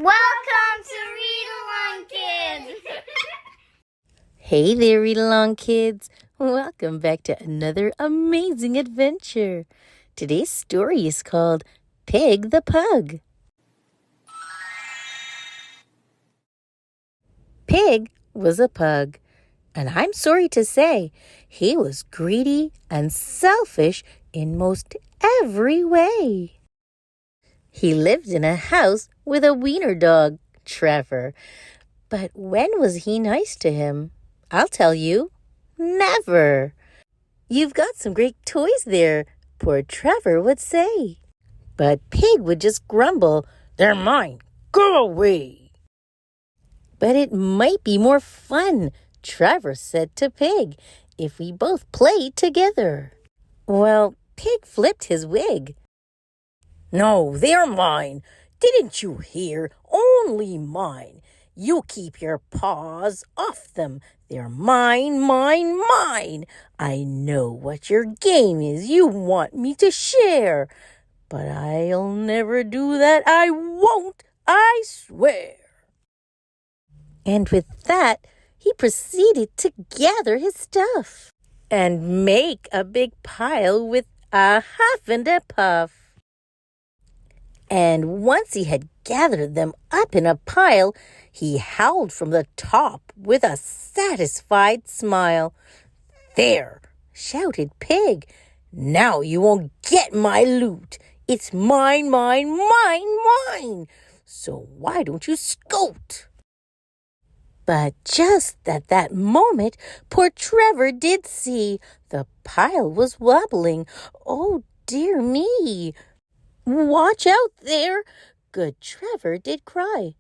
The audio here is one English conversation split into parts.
Welcome to Read Along Kids! Hey there, Read Along Kids. Welcome back to another amazing adventure. Today's story is called Pig the Pug. Pig was a pug, and I'm sorry to say, he was greedy and selfish in most every way. He lived in a house with a wiener dog, Trevor. But when was he nice to him? I'll tell you, never. You've got some great toys there, poor Trevor would say. But Pig would just grumble, "They're mine, go away." But it might be more fun, Trevor said to Pig, if we both played together. Well, Pig flipped his wig. "No, they're mine. Didn't you hear? Only mine. You keep your paws off them. They're mine, mine, mine. I know what your game is. You want me to share. But I'll never do that. I won't, I swear." And with that, he proceeded to gather his stuff and make a big pile with a huff and a puff. And once he had gathered them up in a pile, he howled from the top with a satisfied smile. "There!" shouted Pig. "Now you won't get my loot. It's mine, mine, mine, mine. So why don't you scoot?" But just at that moment, poor Trevor did see the pile was wobbling. "Oh, dear me! Watch out there!" good Trevor did cry.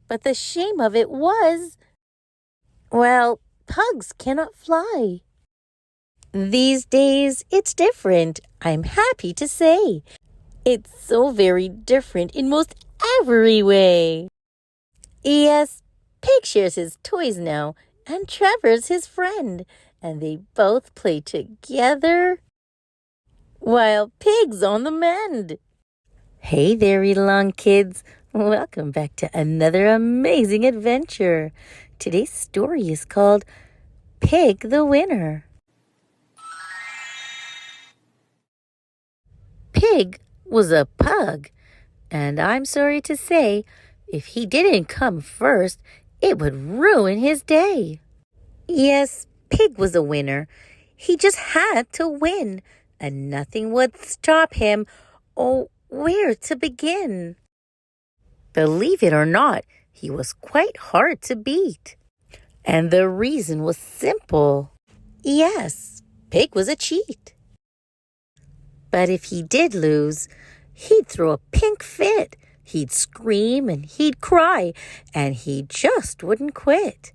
But the shame of it was, well, pugs cannot fly. These days, it's different, I'm happy to say. It's so very different in most every way. Yes, Pig shares his toys now, and Trevor's his friend, and they both play together while Pig's on the mend. Hey there, Read Along Kids. Welcome back to another amazing adventure. Today's story is called Pig the Winner. Pig was a pug, and I'm sorry to say, if he didn't come first, it would ruin his day. Yes, Pig was a winner. He just had to win, and nothing would stop him. Oh, where to begin? Believe it or not, he was quite hard to beat. And the reason was simple. Yes, Pig was a cheat. But if he did lose, he'd throw a pink fit. He'd scream and he'd cry, and he just wouldn't quit.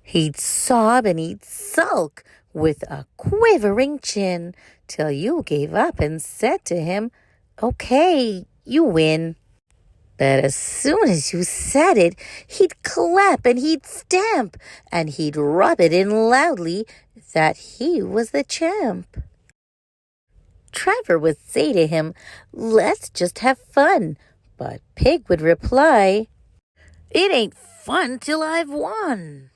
He'd sob and he'd sulk with a quivering chin till you gave up and said to him, "Okay, you win." But as soon as you said it, he'd clap and he'd stamp, and he'd rub it in loudly that he was the champ. Trevor would say to him, "Let's just have fun." But Pig would reply, "It ain't fun till I've won."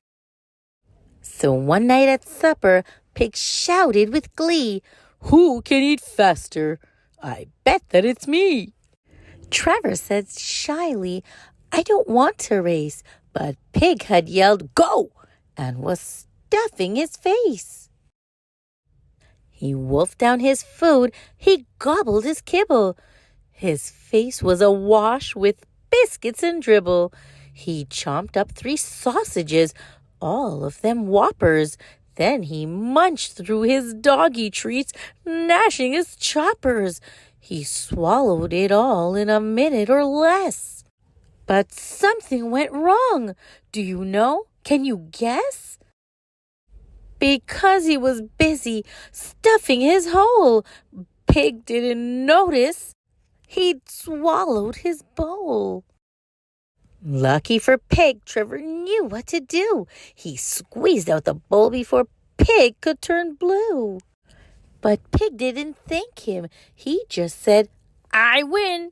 So one night at supper, Pig shouted with glee, "Who can eat faster? I bet that it's me." Trevor said shyly, "I don't want to race," but Pig had yelled, "Go!" and was stuffing his face. He wolfed down his food, he gobbled his kibble. His face was awash with biscuits and dribble. He chomped up 3 sausages, all of them whoppers. Then he munched through his doggy treats, gnashing his choppers. He swallowed it all in a minute or less. But something went wrong. Do you know? Can you guess? Because he was busy stuffing his hole, Pig didn't notice he'd swallowed his bowl. Lucky for Pig, Trevor knew what to do. He squeezed out the bowl before Pig could turn blue. But Pig didn't thank him. He just said, "I win."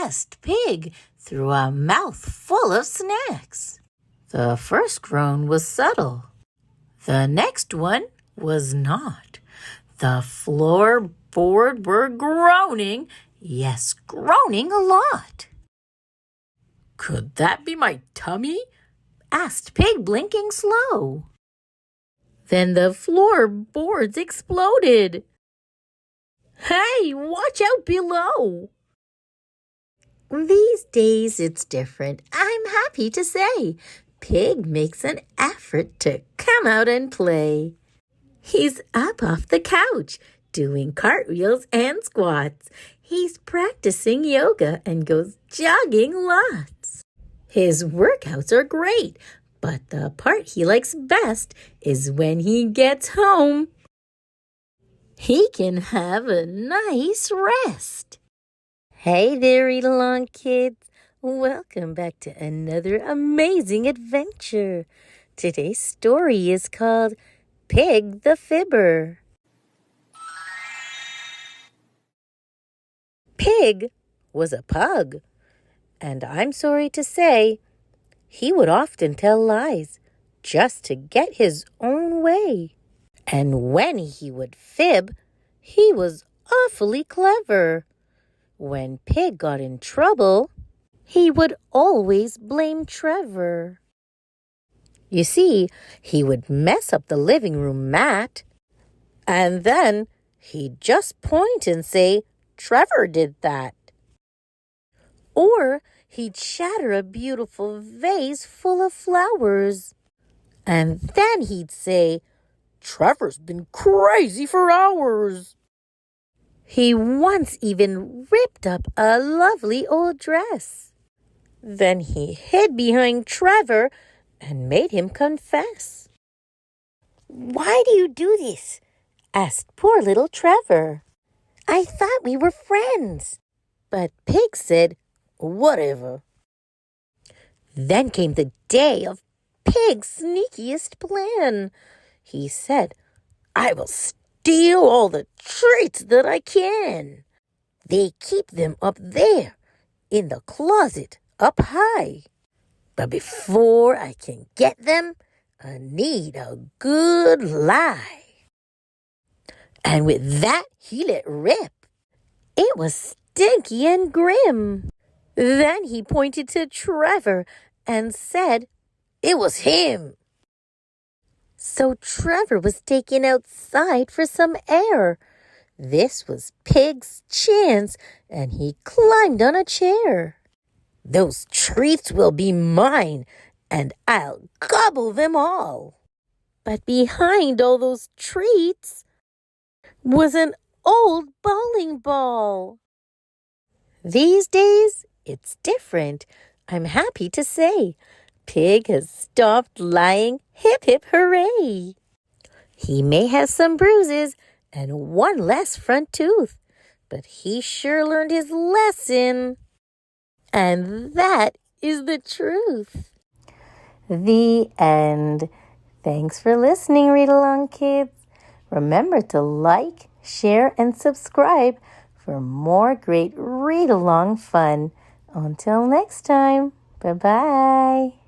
asked Pig through a mouth full of snacks. The first groan was subtle. The next one was not. The floorboard were groaning, yes, groaning a lot. "Could that be my tummy?" asked Pig, blinking slow. Then the floorboards exploded. "Hey, watch out below!" These days it's different, I'm happy to say. Pig makes an effort to come out and play. He's up off the couch, doing cartwheels and squats. He's practicing yoga and goes jogging lots. His workouts are great, but the part he likes best is when he gets home. He can have a nice rest. Hey there, Eat-A-Long kids. Welcome back to another amazing adventure. Today's story is called Pig the Fibber. Pig was a pug, and I'm sorry to say, he would often tell lies just to get his own way. And when he would fib, he was awfully clever. When Pig got in trouble, he would always blame Trevor. You see, he would mess up the living room mat, and then he'd just point and say, "Trevor did that." Or he'd shatter a beautiful vase full of flowers, and then he'd say, "Trevor's been crazy for hours." He once even ripped up a lovely old dress. Then he hid behind Trevor and made him confess. "Why do you do this?" asked poor little Trevor. I thought we were friends. But Pig said, whatever. Then came the day of Pig's sneakiest plan. He said, I will steal all the treats that I can. They keep them up there in the closet up high. But before I can get them, I need a good lie. And with that, he let rip. It was stinky and grim. Then he pointed to Trevor and said it was him. So Trevor was taken outside for some air. This was Pig's chance, and he climbed on a chair. Those treats will be mine, and I'll gobble them all. But behind all those treats was an old bowling ball. These days, it's different, I'm happy to say. Pig has stopped lying, hip hip hooray. He may have some bruises and one less front tooth, but he sure learned his lesson. And that is the truth. The end. Thanks for listening, Read Along Kids. Remember to like, share, and subscribe for more great read-along fun. Until next time, bye-bye.